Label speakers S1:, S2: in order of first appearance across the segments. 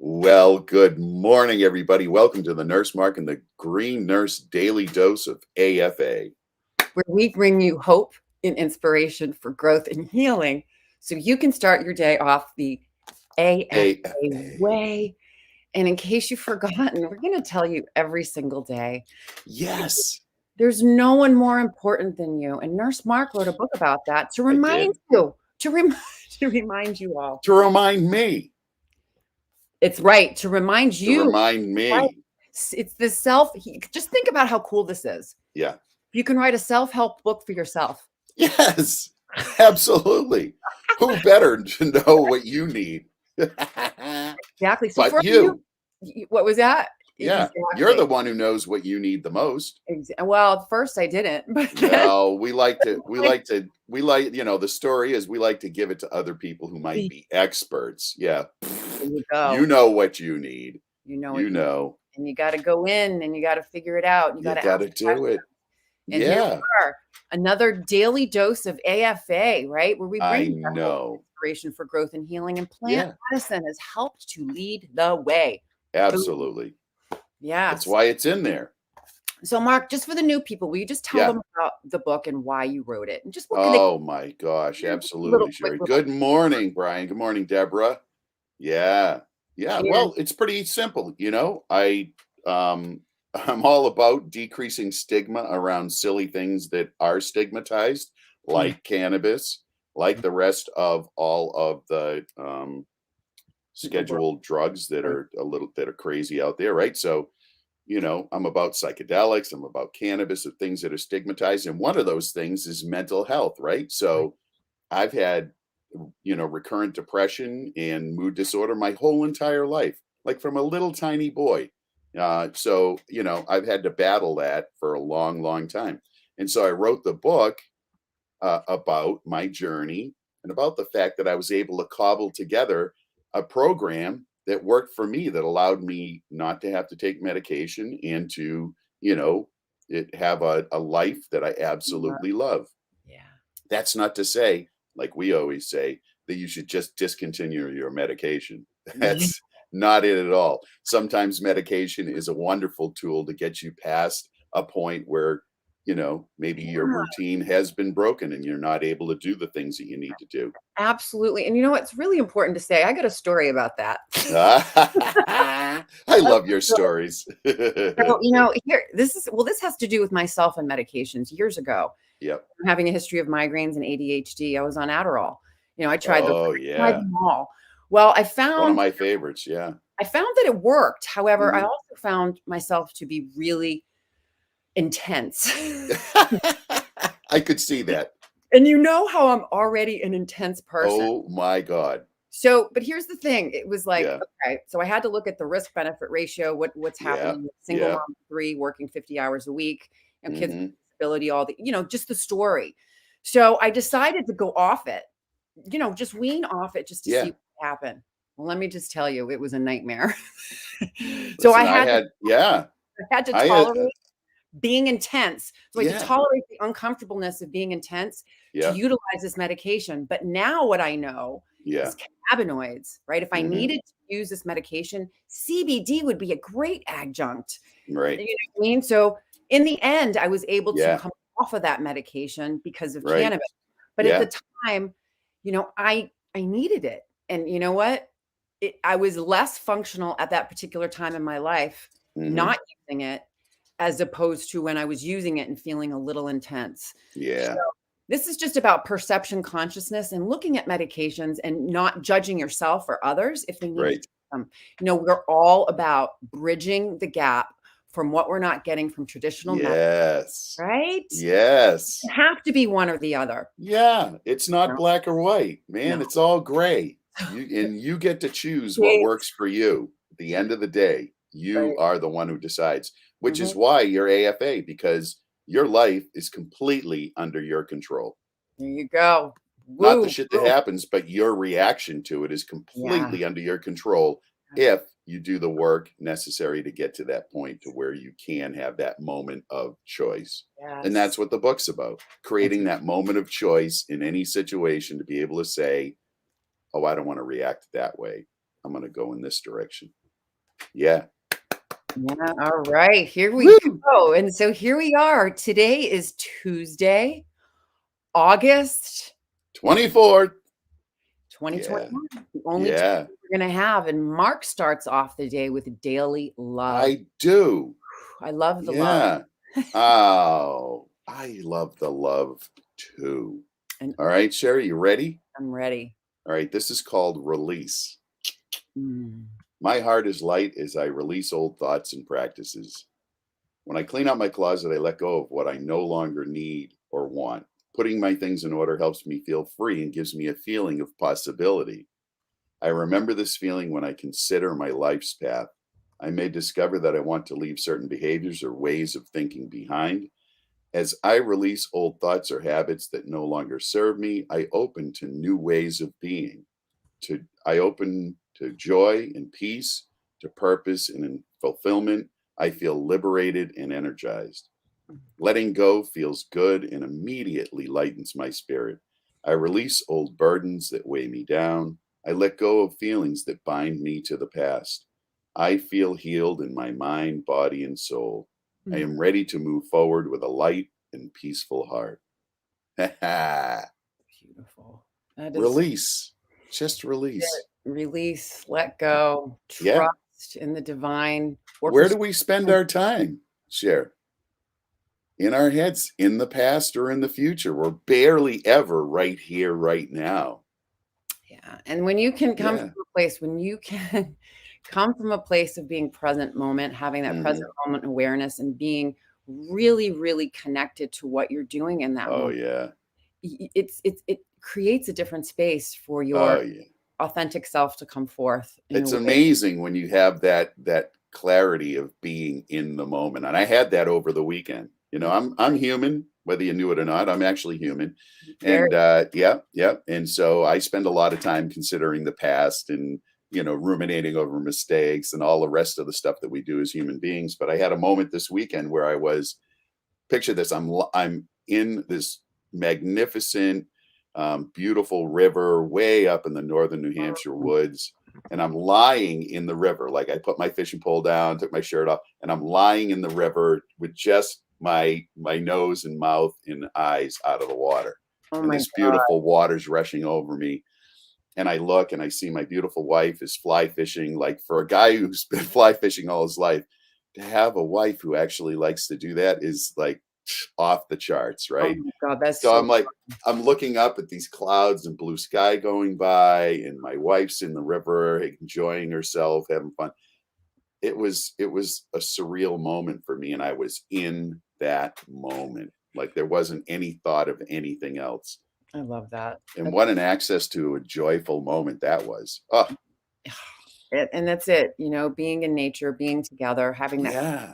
S1: Well, good morning, everybody. Welcome to the Nurse Mark and the Green Nurse Daily Dose of AFA.
S2: Where we bring you hope and inspiration for growth and healing so you can start your day off the AFA way. And in case you've forgotten, we're going to tell you every single day.
S1: Yes.
S2: There's no one more important than you. And Nurse Mark wrote a book about that to remind you, to remind you all.
S1: To remind me.
S2: It's right. To remind you.
S1: To remind me.
S2: Right? It's the just think about how cool this is.
S1: Yeah.
S2: You can write a self-help book for yourself.
S1: Yes, absolutely. Who better to know what you need?
S2: Exactly. So
S1: but you.
S2: What was that?
S1: Yeah,
S2: exactly.
S1: You're the one who knows what you need the most.
S2: Well, at first I didn't, but
S1: no, the story is we like to give it to other people who might be experts. Yeah. You know what you need.
S2: You know. And you got to go in and you got to figure it out. You got
S1: to do it.
S2: And here we are, another daily dose of AFA, right? Where we bring inspiration for growth and healing, and plant medicine has helped to lead the way.
S1: Absolutely.
S2: Yeah.
S1: That's why it's in there.
S2: So, Mark, just for the new people, will you just tell them about the book and why you wrote it? And just
S1: my gosh, absolutely, Sherry. Good morning, Brian. Good morning, Deborah. Yeah. Cheers. Well, it's pretty simple. I'm all about decreasing stigma around silly things that are stigmatized, like cannabis, like the rest of all of the scheduled drugs that are crazy out there, right? So, I'm about psychedelics, I'm about cannabis, and things that are stigmatized. And one of those things is mental health, right? So I've had, recurrent depression and mood disorder my whole entire life, like from a little tiny boy. So, I've had to battle that for a long, long time. And so I wrote the book about my journey and about the fact that I was able to cobble together a program that worked for me, that allowed me not to have to take medication and to, have a life that I absolutely love.
S2: Yeah.
S1: That's not to say, like we always say, that you should just discontinue your medication. That's not it at all. Sometimes medication is a wonderful tool to get you past a point where, maybe your routine has been broken and you're not able to do the things that you need to do.
S2: Absolutely. And it's really important to say, I got a story about that.
S1: I love your stories.
S2: So, this has to do with myself and medications years ago.
S1: Yep.
S2: I'm having a history of migraines and ADHD. I was on Adderall. I tried them all. Well, I found
S1: one of my favorites. Yeah.
S2: I found that it worked. However, I also found myself to be really intense.
S1: I could see that.
S2: And you know how I'm already an intense person.
S1: Oh my God.
S2: So, but here's the thing. It was like, okay, so I had to look at the risk benefit ratio, what's happening with single mom of 3 working 50 hours a week, and kids with disability, all the, just the story. So I decided to go off it, just wean off it just to see what happened. Well, let me just tell you, it was a nightmare. So I had to tolerate being intense. So I had to tolerate the uncomfortableness of being intense to utilize this medication. But now what I know is cannabinoids, right? If I needed to use this medication, CBD would be a great adjunct.
S1: Right.
S2: You know what I mean? So in the end, I was able to come off of that medication because of cannabis. But at the time, I needed it. And you know what? I was less functional at that particular time in my life, not using it, as opposed to when I was using it and feeling a little intense.
S1: Yeah.
S2: So this is just about perception consciousness and looking at medications and not judging yourself or others if they need to take them. We're all about bridging the gap from what we're not getting from traditional medicine, right?
S1: Yes.
S2: You have to be one or the other.
S1: Yeah. It's not black or white, man. It's all gray. You get to choose what works for you. At the end of the day, you are the one who decides, which is why you're AFA, because your life is completely under your control.
S2: There you go.
S1: Not the shit that happens, but your reaction to it is completely under your control if you do the work necessary to get to that point to where you can have that moment of choice. And that's what the book's about, creating that moment of choice in any situation to be able to say, oh, I don't want to react that way. I'm going to go in this direction. Yeah.
S2: Yeah. All right. Here we
S1: Woo!
S2: go. And so here we are. Today is Tuesday, August
S1: 24th. Yeah.
S2: 2021. The only Tuesday
S1: Yeah.
S2: we're going to have. And Mark starts off the day with daily love.
S1: I do.
S2: I love the love.
S1: Yeah. Oh, I love the love too.
S2: And
S1: All right, Sherry, you ready?
S2: I'm ready.
S1: All right, this is called release.
S2: Mm.
S1: My heart is light as I release old thoughts and practices. When I clean out my closet, I let go of what I no longer need or want. Putting my things in order helps me feel free and gives me a feeling of possibility. I remember this feeling when I consider my life's path. I may discover that I want to leave certain behaviors or ways of thinking behind. As I release old thoughts or habits that no longer serve me, I open to new ways of being. I open to joy and peace, to purpose and in fulfillment. I feel liberated and energized. Letting go feels good and immediately lightens my spirit. I release old burdens that weigh me down. I let go of feelings that bind me to the past. I feel healed in my mind, body, and soul. I am ready to move forward with a light and peaceful heart.
S2: Beautiful. That is
S1: Release. Just release.
S2: release, let go,
S1: Yeah.
S2: trust in the divine.
S1: Where do we spend our time, Cher? In our heads, in the past or in the future. We're barely ever right here, right now.
S2: Yeah. And when you can come
S1: Yeah.
S2: from a place, when you can come from a place of being present moment, having that present moment awareness and being really, really connected to what you're doing in that
S1: Oh
S2: moment,
S1: yeah.
S2: it creates a different space for
S1: Oh
S2: your
S1: yeah.
S2: authentic self to come forth in a
S1: It's
S2: way.
S1: amazing when you have that clarity of being in the moment. And I had that over the weekend. You know, I'm human, whether you knew it or not. I'm actually human.
S2: Very
S1: And yeah. And so I spend a lot of time considering the past and ruminating over mistakes and all the rest of the stuff that we do as human beings. But I had a moment this weekend where I was, picture this, I'm in this magnificent, beautiful river way up in the northern New Hampshire woods, and I'm lying in the river. Like I put my fishing pole down, took my shirt off, and I'm lying in the river with just my nose and mouth and eyes out of the water,
S2: Oh
S1: and
S2: my
S1: this
S2: God.
S1: beautiful water's rushing over me. And I look and I see my beautiful wife is fly fishing. Like, for a guy who's been fly fishing all his life, to have a wife who actually likes to do that is like off the charts,
S2: Oh
S1: right?
S2: my God. That's
S1: So
S2: so
S1: I'm like, I'm looking up at these clouds and blue sky going by, and my wife's in the river enjoying herself, having fun. It was a surreal moment for me, and I was in that moment. Like there wasn't any thought of anything else.
S2: I love that.
S1: And what an access to a joyful moment that was. Oh,
S2: And that's it, being in nature, being together, having that,
S1: yeah.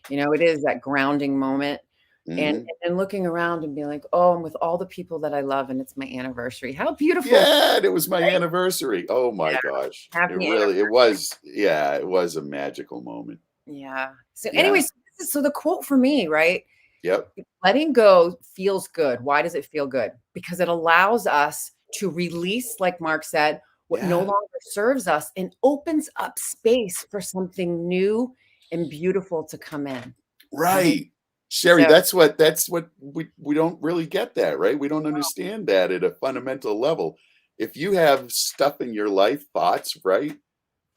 S2: it is that grounding moment. And
S1: Hmm.
S2: and looking around and being like, oh, I'm with all the people that I love, and it's my anniversary. How beautiful.
S1: Yeah, and it was my
S2: Right?
S1: anniversary. Oh my
S2: Yeah.
S1: gosh.
S2: Happy
S1: It was, yeah, it was a magical moment.
S2: Yeah. So
S1: Yeah.
S2: anyways, so the quote for me, right?
S1: Yep.
S2: Letting go feels good. Why does it feel good? Because it allows us to release, like Mark said, what no
S1: Yeah.
S2: longer serves us and opens up space for something new and beautiful to come in. Right?
S1: Right. Sherry,
S2: So
S1: that's what we don't really get that, right? We don't understand that at a fundamental level. If you have stuff in your life, thoughts, right?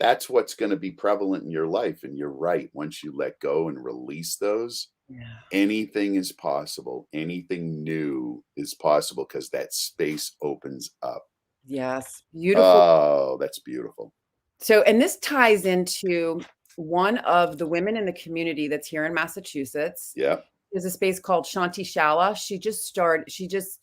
S1: That's what's going to be prevalent in your life. And you're right. Once you let go and release those,
S2: yeah.
S1: anything is possible. Anything new is possible because that space opens up.
S2: Yes. Beautiful.
S1: Oh, that's beautiful.
S2: So, and this ties into one of the women in the community that's here in Massachusetts.
S1: Yeah.
S2: There's a space called Shanti Shala. She just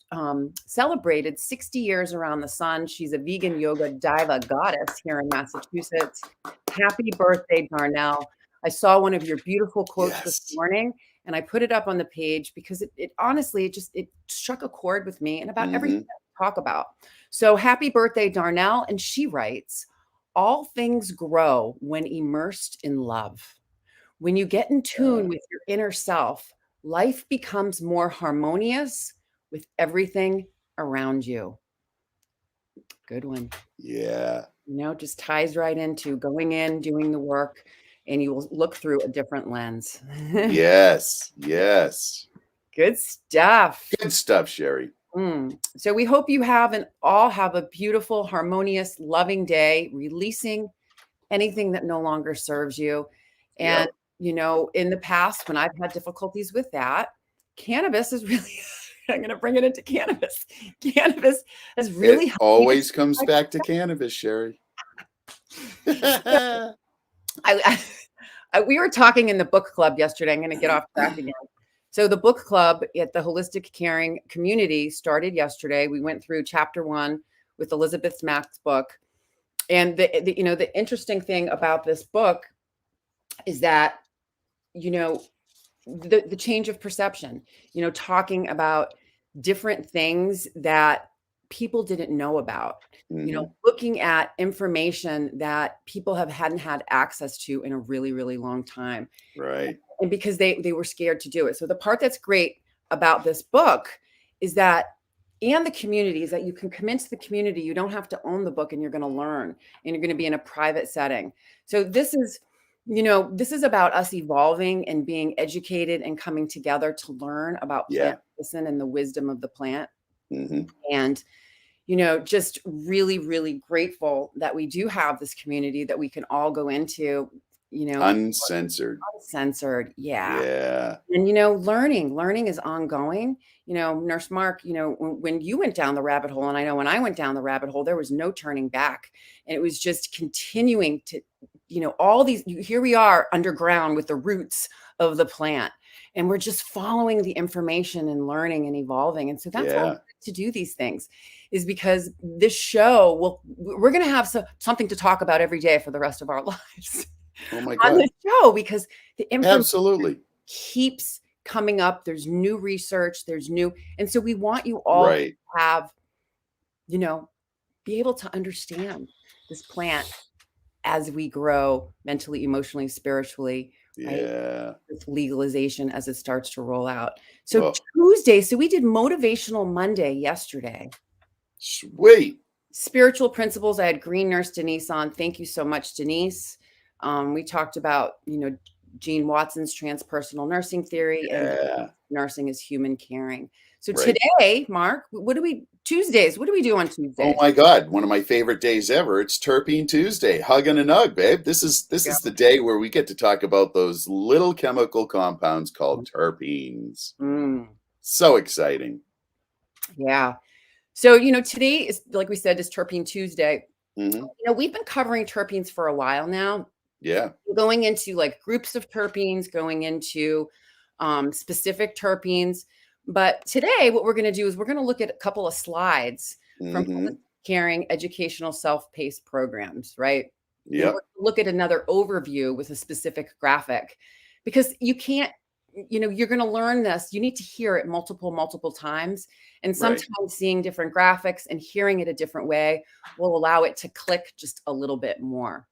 S2: celebrated 60 years around the sun. She's a vegan yoga diva goddess here in Massachusetts. Happy birthday, Darnell. I saw one of your beautiful quotes this
S1: Yes.
S2: morning and I put it up on the page because it honestly, it struck a chord with me and about everything
S1: Hmm.
S2: that we talk about. So happy birthday, Darnell. And she writes, all things grow when immersed in love. When you get in tune with your inner self, life becomes more harmonious with everything around you. Good one.
S1: Yeah.
S2: just ties right into going in, doing the work, and you will look through a different lens.
S1: Yes. Yes.
S2: Good stuff.
S1: Good stuff, Sherry.
S2: So we hope you all have a beautiful, harmonious, loving day, releasing anything that no longer serves you. And,
S1: Yep.
S2: in the past, when I've had difficulties with that, cannabis is really, I'm going to bring it into cannabis. Cannabis has really
S1: It
S2: helped me to.
S1: always comes back to cannabis, Sherry.
S2: I, we were talking in the book club yesterday. I'm going to get off track again. So the book club at the Holistic Caring community started yesterday. We went through chapter 1 with Elizabeth Smack's book. And the interesting thing about this book is that, the change of perception, talking about different things that people didn't know about, looking at information that people hadn't had access to in a really, really long time.
S1: Right.
S2: And because they were scared to do it. So the part that's great about this book is that, and the community, is that you can come into the community. You don't have to own the book, and you're going to learn, and you're going to be in a private setting. So this is about us evolving and being educated and coming together to learn about plant medicine and the wisdom of the plant. And, just really, really grateful that we do have this community that we can all go into,
S1: Uncensored.
S2: Uncensored. Yeah.
S1: Yeah.
S2: And, learning is ongoing. Nurse Mark, when you went down the rabbit hole, and I know when I went down the rabbit hole, there was no turning back. And it was just continuing to, all these, here we are underground with the roots of the plant. And we're just following the information and learning and evolving. And so that's why we like to do these things, is because this show we're going to have something to talk about every day for the rest of our lives.
S1: Oh my God.
S2: On the show, because the information
S1: absolutely
S2: keeps coming up. There's new research, and so we want you all to have, be able to understand this plant as we grow mentally, emotionally, spiritually,
S1: right?
S2: With legalization as it starts to roll out. So Tuesday, so we did Motivational Monday yesterday.
S1: Sweet.
S2: Spiritual principles. I had Green Nurse Denise on. Thank you so much, Denise. We talked about, Gene Watson's transpersonal nursing theory and nursing is human caring. So today, Mark, Tuesdays, what do we do on Tuesdays?
S1: Oh my God, one of my favorite days ever. It's Terpene Tuesday. Hug and a nug, babe. This is the day where we get to talk about those little chemical compounds called terpenes. So exciting.
S2: Yeah. So, today is, like we said, is Terpene Tuesday. We've been covering terpenes for a while now.
S1: Yeah.
S2: Going into like groups of terpenes, going into specific terpenes. But today, what we're going to do is we're going to look at a couple of slides from caring educational self-paced programs, right?
S1: Yeah.
S2: Look at another overview with a specific graphic, because you can't, you're going to learn this. You need to hear it multiple times. And sometimes seeing different graphics and hearing it a different way will allow it to click just a little bit more.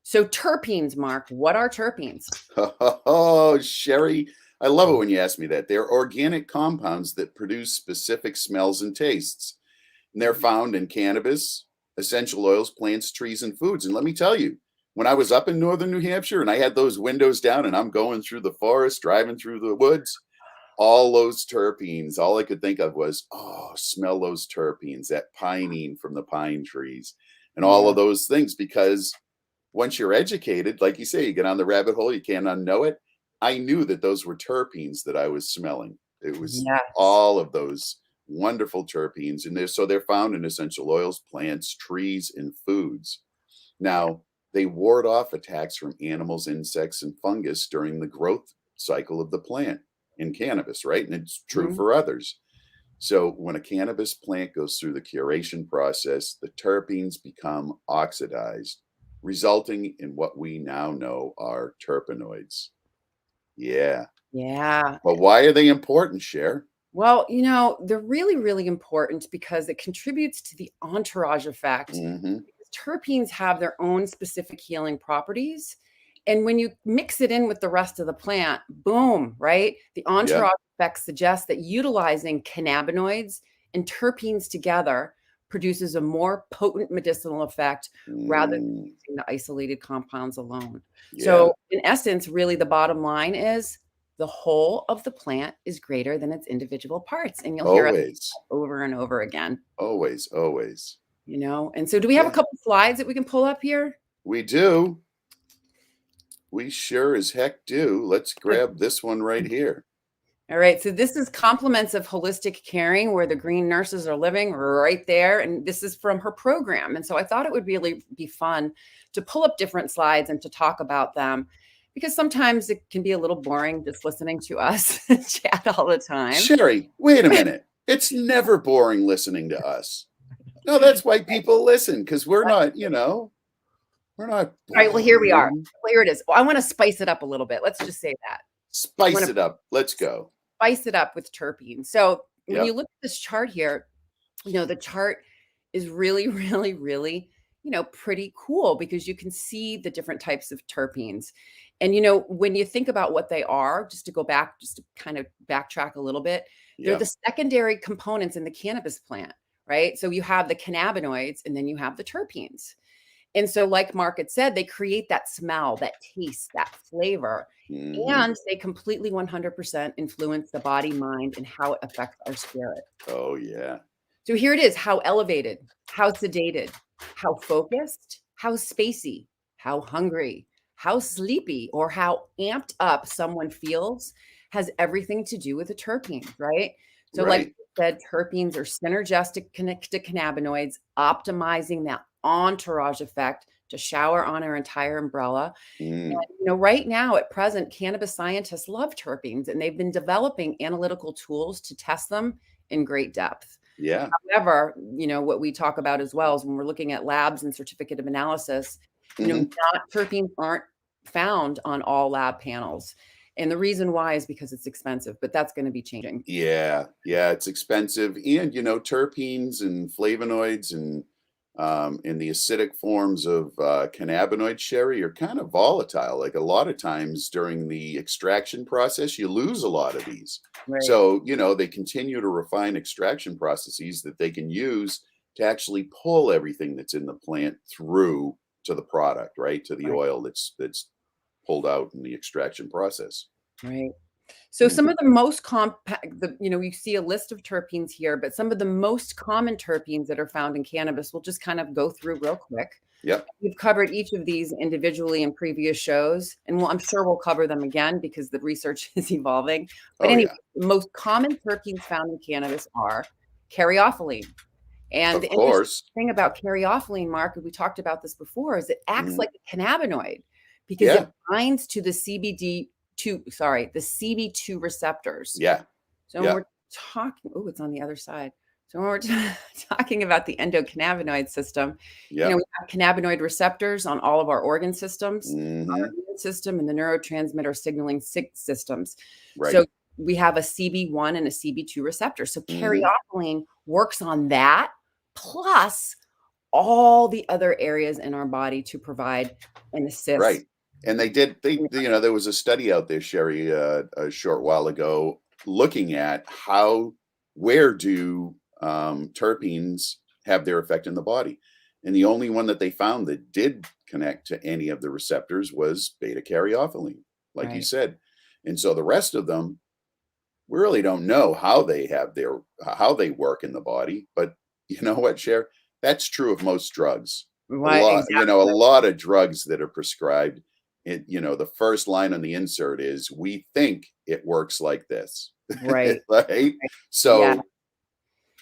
S2: So terpenes, Mark, what are terpenes?
S1: Oh, Sherry, I love it when you ask me that. They're organic compounds that produce specific smells and tastes. And they're found in cannabis, essential oils, plants, trees, and foods. And let me tell you, when I was up in northern New Hampshire and I had those windows down and I'm going through the forest, driving through the woods, all those terpenes, all I could think of was, oh, smell those terpenes, that pinene from the pine trees, and all of those things. Because once you're educated, like you say, you get on the rabbit hole, you can't unknow it. I knew that those were terpenes that I was smelling. It was all of those wonderful terpenes. And they're found in essential oils, plants, trees, and foods. Now, they ward off attacks from animals, insects, and fungus during the growth cycle of the plant in cannabis, right? And it's true for others. So when a cannabis plant goes through the curation process, the terpenes become oxidized, resulting in what we now know are terpenoids. Yeah. But why are they important, Cher?
S2: Well, they're really, really important because it contributes to the entourage effect. Terpenes have their own specific healing properties. And when you mix it in with the rest of the plant, boom, right? The entourage effect suggests that utilizing cannabinoids and terpenes together produces a more potent medicinal effect rather than
S1: Mm,
S2: using the isolated compounds alone.
S1: yeah.
S2: So in essence, really the bottom line is the whole of the plant is greater than its individual parts. And you'll hear us
S1: Always.
S2: over and over again,
S1: Always. Always.
S2: And so do we have a
S1: Yeah.
S2: couple slides that we can pull up here?
S1: We do. We sure as heck do. Let's grab this one right here.
S2: All right, so this is compliments of holistic caring where the green nurses are living right there. And this is from her program. And so I thought it would really be fun to pull up different slides and to talk about them because sometimes it can be a little boring just listening to us chat all the time.
S1: Sherry, wait a minute. It's never boring listening to us. No, that's why people listen, because we're not, we're not
S2: All right, well, here we are.
S1: boring.
S2: Well, here it is. Well, I want to spice it up a little bit. Let's just say that.
S1: Spice it up. Let's go.
S2: Spice it up with terpenes. So when you
S1: Yep.
S2: look at this chart here, the chart is really, really, really, pretty cool because you can see the different types of terpenes. And, when you think about what they are, just to go back, just to kind of backtrack a little bit, they're
S1: Yep.
S2: the secondary components in the cannabis plant, right? So you have the cannabinoids and then you have the terpenes. And so, like Mark had said, they create that smell, that taste, that flavor,
S1: Mhm.
S2: and they completely 100% influence the body, mind, and how it affects our spirit.
S1: Oh, yeah.
S2: So here it is: how elevated, how sedated, how focused, how spacey, how hungry, how sleepy, or how amped up someone feels has everything to do with the terpenes, right? So, like
S1: Right.
S2: I said, terpenes are synergistic to cannabinoids, optimizing that entourage effect to shower on our entire umbrella.
S1: Mm.
S2: Right now at present, cannabis scientists love terpenes and they've been developing analytical tools to test them in great depth.
S1: Yeah.
S2: However, what we talk about as well is when we're looking at labs and certificate of analysis,
S1: Mhm.
S2: not terpenes aren't found on all lab panels. And the reason why is because it's expensive, but that's going to be changing.
S1: Yeah. Yeah. It's expensive. And, terpenes and flavonoids and the acidic forms of cannabinoid sherry are kind of volatile. Like a lot of times during the extraction process, you lose a lot of these.
S2: Right.
S1: So, they continue to refine extraction processes that they can use to actually pull everything that's in the plant through to the product, right? To the
S2: Right.
S1: oil that's pulled out in the extraction process.
S2: Right. So
S1: Mm.
S2: some of the most you see a list of terpenes here, but some of the most common terpenes that are found in cannabis, we'll just kind of go through real quick.
S1: Yep.
S2: We've covered each of these individually in previous shows, and I'm sure we'll cover them again because the research is evolving. But
S1: Oh,
S2: anyway,
S1: yeah.
S2: the most common terpenes found in cannabis are caryophyllene. And
S1: Of
S2: the interesting
S1: course.
S2: thing about caryophyllene, Mark, and we talked about this before, is it acts
S1: Mhm.
S2: like a cannabinoid because it
S1: Yeah.
S2: binds to the the CB2 receptors.
S1: Yeah.
S2: So when
S1: Yeah.
S2: we're talking, oh, it's on the other side. So when we're talking about the endocannabinoid system,
S1: Yeah.
S2: we have cannabinoid receptors on all of our organ systems, our
S1: Mhm.
S2: immune system, and the neurotransmitter signaling systems.
S1: Right.
S2: So we have a CB1 and a CB2 receptor. So
S1: Mhm.
S2: caryophyllene works on that, plus all the other areas in our body to provide and assist.
S1: Right. And there was a study out there, Sherry, a short while ago, looking at where do terpenes have their effect in the body. And the only one that they found that did connect to any of the receptors was beta caryophyllene, like you
S2: Right.
S1: said. And so the rest of them, we really don't know how they work in the body. But you know what, Cher? That's true of most drugs.
S2: Right.
S1: A
S2: Exactly.
S1: lot of drugs that are prescribed. The first line on the insert is, "We think it works like this,"
S2: Right.
S1: right?
S2: Right. Yeah.
S1: So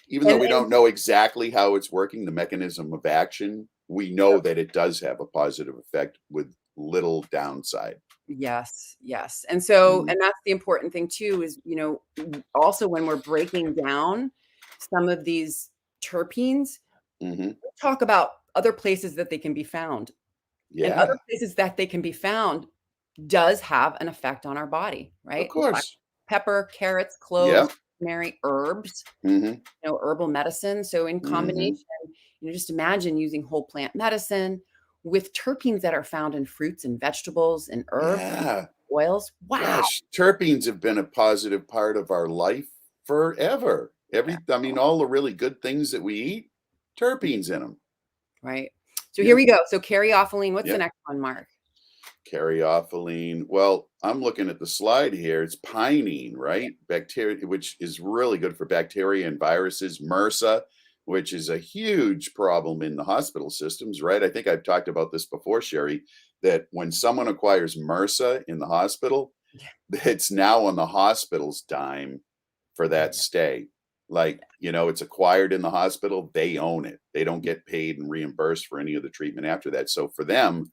S1: even though
S2: And
S1: we don't know exactly how it's working, the mechanism of action, we know that it does have a positive effect with little downside.
S2: yes, yes. And so,
S1: Mhm.
S2: and that's the important thing too, is, also when we're breaking down some of these terpenes,
S1: Mhm.
S2: we talk about other places that they can be found. And other
S1: Yeah,
S2: places that they can be found does have an effect on our body,
S1: of
S2: right? Black
S1: course.
S2: pepper, carrots, cloves,
S1: Yep.
S2: rosemary, herbs,
S1: Mhm.
S2: herbal medicine. So in combination,
S1: Mhm.
S2: just imagine using whole plant medicine with terpenes that are found in fruits and vegetables and herbs and
S1: Yeah.
S2: oils. Wow.
S1: Gosh, terpenes have been a positive part of our life forever.
S2: Yeah.
S1: All the really good things that we eat, terpenes in them.
S2: Right. So here
S1: Yeah.
S2: we go. So caryophyllene, what's the
S1: Yep.
S2: next one, Mark?
S1: Caryophyllene. Well, I'm looking at the slide here. It's pinene, right? Bacteria, which is really good for bacteria and viruses. MRSA, which is a huge problem in the hospital systems, right? I think I've talked about this before, Sherry, that when someone acquires MRSA in the hospital,
S2: Yeah.
S1: it's now on the hospital's dime for that
S2: Yeah.
S1: stay. Like, it's acquired in the hospital, they own it. They don't get paid and reimbursed for any of the treatment after that. So for them,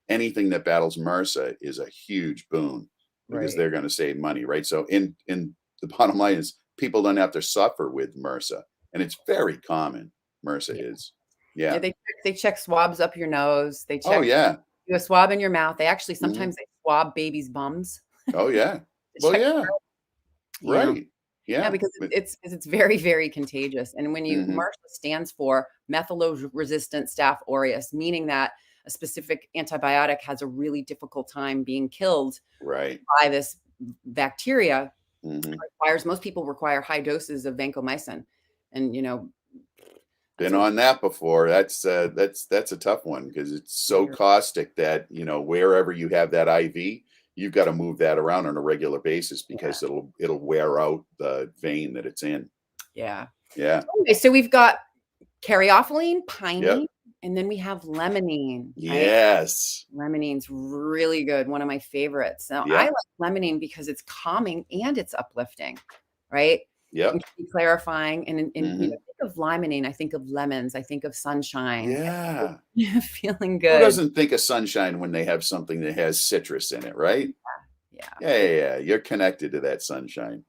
S1: anything that battles MRSA is a huge boon because
S2: Right.
S1: they're going to save money, right? So in the bottom line is people don't have to suffer with MRSA, and it's very common. MRSA
S2: Yeah.
S1: is,
S2: Yeah,
S1: yeah.
S2: they check swabs up your nose. They
S1: Oh
S2: check
S1: yeah.
S2: do a swab in your mouth. They actually
S1: Hmm.
S2: sometimes they swab babies' bums
S1: Oh yeah.
S2: to
S1: Well,
S2: check.
S1: yeah.
S2: Yeah.
S1: Right.
S2: Yeah,
S1: Yeah.
S2: because it's very, very contagious. And when you
S1: Hmm.
S2: MRSA stands for methylome-resistant Staph aureus, meaning that a specific antibiotic has a really difficult time being killed
S1: Right.
S2: by this bacteria.
S1: Hmm.
S2: Most people require high doses of vancomycin. And that's
S1: Been
S2: a
S1: on that before. That's a tough one because it's so
S2: very,
S1: caustic that, wherever you have that IV, you've got to move that around on a regular basis
S2: yeah,
S1: because it'll wear out the vein that it's in.
S2: yeah.
S1: Yeah.
S2: Okay, so we've got caryophyllene,
S1: Yep.
S2: pinene, and then we have limonene, right?
S1: Yes.
S2: Lemonene's really good, one of my favorites. Now, I
S1: Yep.
S2: like lemonene because it's calming and it's uplifting, right?
S1: Yep.
S2: And can be clarifying. And
S1: Hmm.
S2: think of limonene, I think of lemons, I think of sunshine, I think
S1: Yeah.
S2: of feeling
S1: Who
S2: good.
S1: doesn't think of sunshine when they have something that has citrus in it, right?
S2: Yeah.
S1: Yeah, yeah, yeah. You're connected to that sunshine.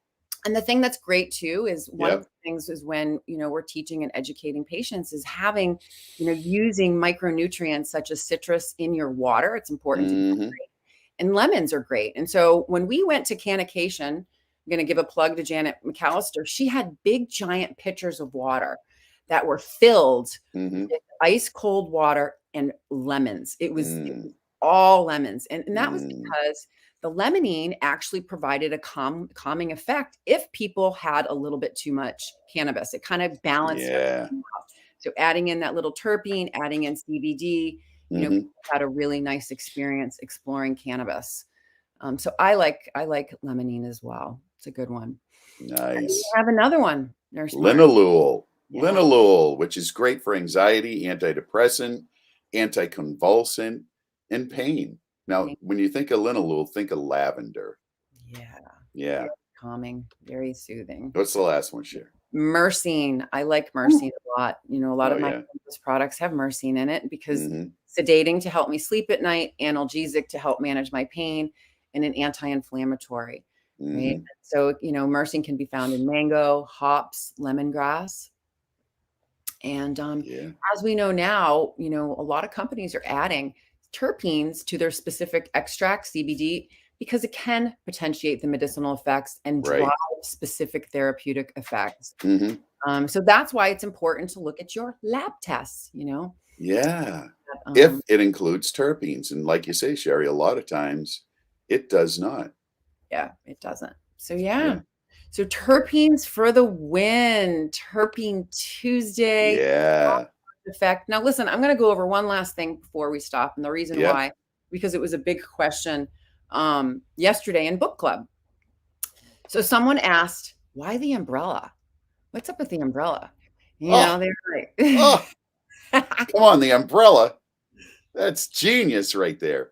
S2: And the thing that's great too is one of
S1: Yep.
S2: the things is when, we're teaching and educating patients is having, using micronutrients such as citrus in your water. It's important to
S1: Hmm.
S2: and lemons are great. And so when we went to Cannication, I'm going to give a plug to Janet McAllister. She had big, giant pitchers of water that were filled
S1: Hmm.
S2: with ice cold water and lemons. It was
S1: Mm.
S2: all lemons. And that was
S1: Mm.
S2: because the lemonine actually provided a calming effect if people had a little bit too much cannabis. It kind of balanced
S1: Yeah.
S2: everything out. So adding in that little terpene, adding in CBD,
S1: Hmm.
S2: people had a really nice experience exploring cannabis. So I like limonene as well. It's a good one. And we
S1: Nice.
S2: have another one, Nurse Mark.
S1: Linalool.
S2: Yeah.
S1: Linalool, which is great for anxiety, antidepressant, anticonvulsant, and pain. Now,
S2: Thank-
S1: when you think of linalool, think of lavender.
S2: Yeah.
S1: Yeah.
S2: Very calming, very soothing.
S1: What's the last one, Cher?
S2: Myrcene. I like
S1: Woo.
S2: myrcene a lot. A lot
S1: Oh
S2: of my
S1: yeah.
S2: cannabis products have myrcene in it because
S1: Hmm.
S2: sedating to help me sleep at night, analgesic to help manage my pain, and an anti-inflammatory. Right.
S1: Hmm.
S2: So, myrcene can be found in mango, hops, lemongrass. And
S1: Yeah.
S2: as we know now, a lot of companies are adding terpenes to their specific extract, CBD, because it can potentiate the medicinal effects and drive
S1: Right.
S2: specific therapeutic effects.
S1: Hmm.
S2: So that's why it's important to look at your lab tests.
S1: Yeah. If
S2: Um,
S1: it includes terpenes, and like you say, Sherry, a lot of times it does not.
S2: yeah, it doesn't. So
S1: Yeah.
S2: yeah. So terpenes for the win. Terpene Tuesday
S1: Yeah.
S2: effect. Now, listen, I'm going to go over one last thing before we stop. And the reason
S1: Yep.
S2: why, because it was a big question yesterday in book club. So someone asked, why the umbrella? What's up with the umbrella?
S1: Oh,
S2: They're like,
S1: oh, come on, the umbrella. That's genius right there.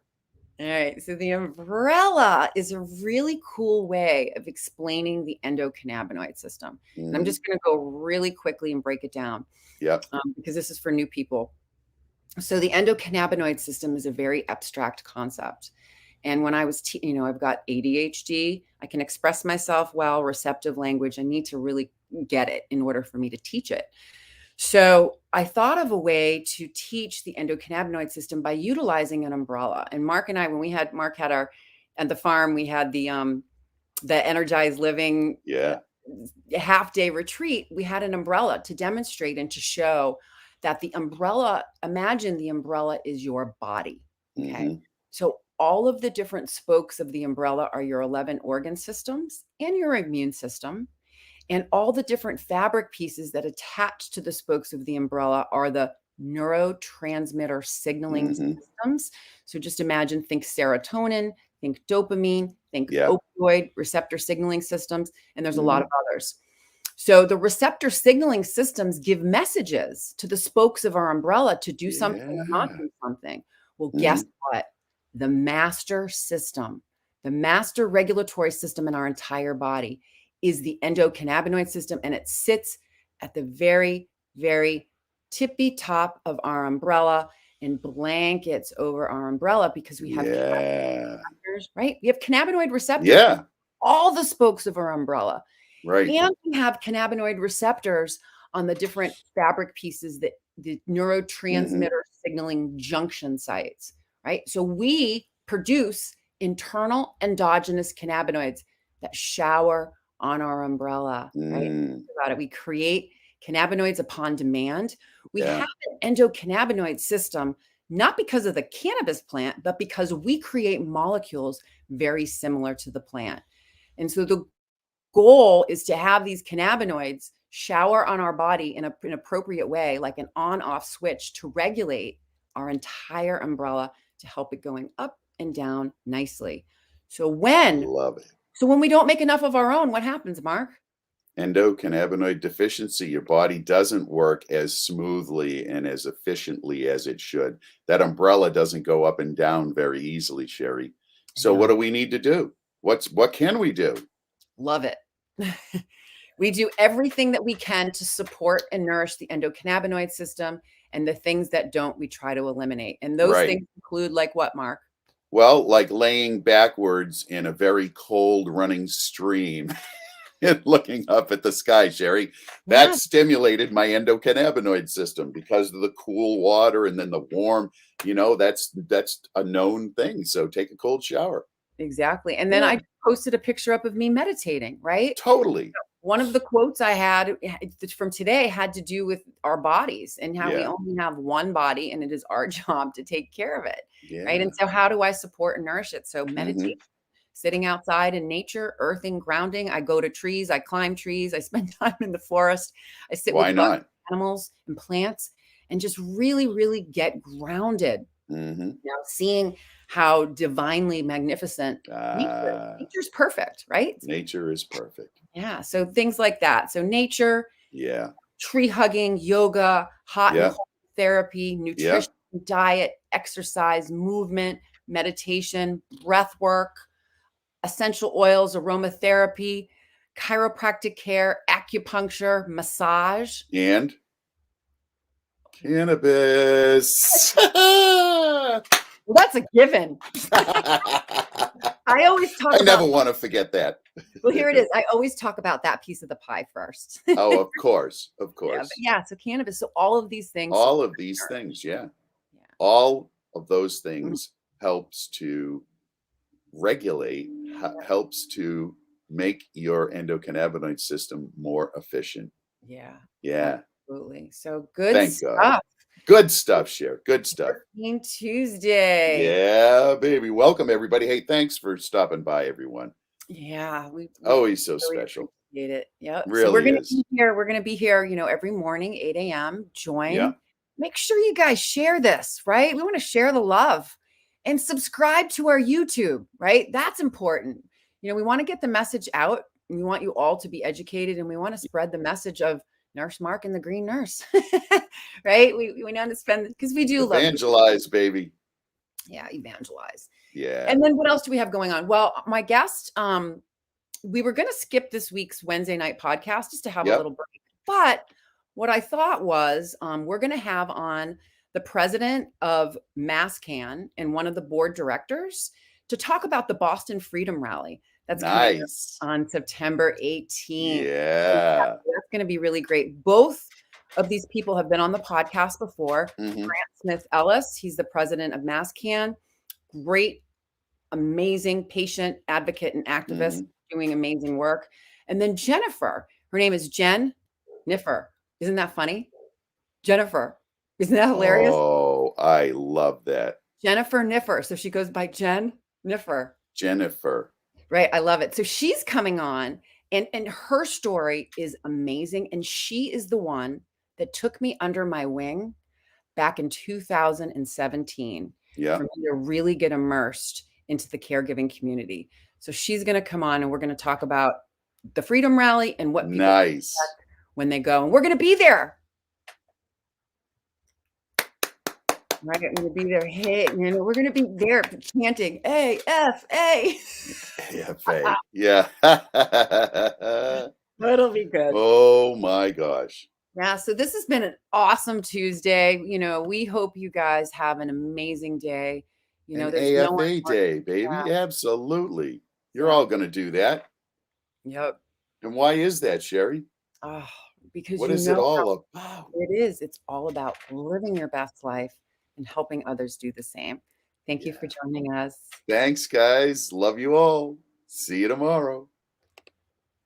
S2: all right. So the umbrella is a really cool way of explaining the endocannabinoid system. And I'm
S1: Hmm.
S2: just going to go really quickly and break it down
S1: Yep.
S2: because this is for new people. So the endocannabinoid system is a very abstract concept. And when I was, I've got ADHD, I can express myself well, receptive language. I need to really get it in order for me to teach it. So I thought of a way to teach the endocannabinoid system by utilizing an umbrella. And Mark and I, when Mark had our, at the farm, we had the energized living
S1: Yeah.
S2: half day retreat. We had an umbrella to demonstrate and to show that imagine the umbrella is your body. Okay.
S1: Hmm.
S2: So all of the different spokes of the umbrella are your 11 organ systems and your immune system. And all the different fabric pieces that attach to the spokes of the umbrella are the neurotransmitter signaling systems. So just imagine, think serotonin, think dopamine, think opioid receptor signaling systems, and there's a lot of others. So the receptor signaling systems give messages to the spokes of our umbrella to do something or not do something. Well, guess what? The master system, the master regulatory system in our entire body is the endocannabinoid system, and it sits at the very, very tippy top of our umbrella and blankets over our umbrella because we have cannabinoid receptors, right? We have cannabinoid receptors on all the spokes of our umbrella.
S1: Right.
S2: And we have cannabinoid receptors on the different fabric pieces, that the neurotransmitter signaling junction sites, right? So we produce internal endogenous cannabinoids that shower on our umbrella, right? Think about it. We create cannabinoids upon demand. We have an endocannabinoid system, not because of the cannabis plant, but because we create molecules very similar to the plant. And so the goal is to have these cannabinoids shower on our body in an appropriate way, like an on-off switch, to regulate our entire umbrella, to help it going up and down nicely. So when we don't make enough of our own, what happens, Mark?
S1: Endocannabinoid deficiency. Your body doesn't work as smoothly and as efficiently as it should. That umbrella doesn't go up and down very easily, Sherry. So what do we need to do? What can we do?
S2: Love it. We do everything that we can to support and nourish the endocannabinoid system, and the things that don't, we try to eliminate. And those things include, like what, Mark?
S1: Well, like laying backwards in a very cold running stream and looking up at the sky, Sherry. That stimulated my endocannabinoid system because of the cool water and then the warm, that's a known thing. So take a cold shower.
S2: Exactly. And then I posted a picture up of me meditating, right?
S1: Totally.
S2: One of the quotes I had from today had to do with our bodies and how we only have one body, and it is our job to take care of it. Right. And so how do I support and nourish it? So meditation, sitting outside in nature, earthing, grounding. I go to trees, I climb trees, I spend time in the forest. I sit with animals and plants and just really, really get grounded. Seeing how divinely magnificent nature's perfect, right?
S1: Nature is perfect.
S2: Yeah. So things like that. So nature, tree hugging, yoga, hot and cold therapy, nutrition, diet, exercise, movement, meditation, breath work, essential oils, aromatherapy, chiropractic care, acupuncture, massage,
S1: and cannabis.
S2: Well, that's a given. I always talk.
S1: I never want to forget that.
S2: Well, here it is. I always talk about that piece of the pie first.
S1: Oh, of course, of course.
S2: So cannabis. So all of these things.
S1: All of these things, all of those things helps to regulate, helps to make your endocannabinoid system more efficient. Yeah.
S2: Absolutely. So good stuff.
S1: Good stuff, Cher. Good stuff.
S2: Terpene Tuesday.
S1: Yeah, baby. Welcome, everybody. Hey, thanks for stopping by, everyone.
S2: Yeah. We
S1: he's so
S2: really
S1: special.
S2: Appreciate it. Yeah.
S1: Really
S2: so we're going to be here. We're going to be here, every morning, 8 a.m. Join.
S1: Yeah.
S2: Make sure you guys share this, right? We want to share the love and subscribe to our YouTube, right? That's important. We want to get the message out. And we want you all to be educated, and we want to spread the message of Nurse Mark and the Green Nurse, right? We want to spend, because we do
S1: evangelize, baby.
S2: Yeah, evangelize.
S1: Yeah.
S2: And then what else do we have going on? Well, my guest, we were going to skip this week's Wednesday night podcast just to have a little break. But what I thought was, we're going to have on the president of MassCan and one of the board directors to talk about the Boston Freedom Rally. That's coming up on September 18th.
S1: Yeah.
S2: That's going to be really great. Both of these people have been on the podcast before. Grant Smith Ellis, he's the president of MassCan. Great, amazing patient advocate and activist, doing amazing work. And then Jennifer, her name is Jen Niffer. Isn't that funny? Jennifer. Isn't that hilarious?
S1: Oh, I love that.
S2: Jennifer Niffer. So she goes by Jen Niffer.
S1: Jennifer.
S2: Right. I love it. So she's coming on, And her story is amazing. And she is the one that took me under my wing back in 2017 for me to really get immersed into the caregiving community. So she's going to come on and we're going to talk about the Freedom Rally and what people expect when they go. And we're going to be there. Right? I'm going to be there. Hey, we're going to be there chanting AFA.
S1: AFA. Yeah.
S2: That'll be good.
S1: Oh my gosh.
S2: Yeah, so this has been an awesome Tuesday. We hope you guys have an amazing day. There's
S1: AFA day, baby. Absolutely. You're all going to do that.
S2: Yep.
S1: And why is that, Sherry?
S2: Oh, because
S1: what is it all about?
S2: It is. It's all about living your best life and helping others do the same. Thank you for joining us.
S1: Thanks, guys. Love you all. See you tomorrow.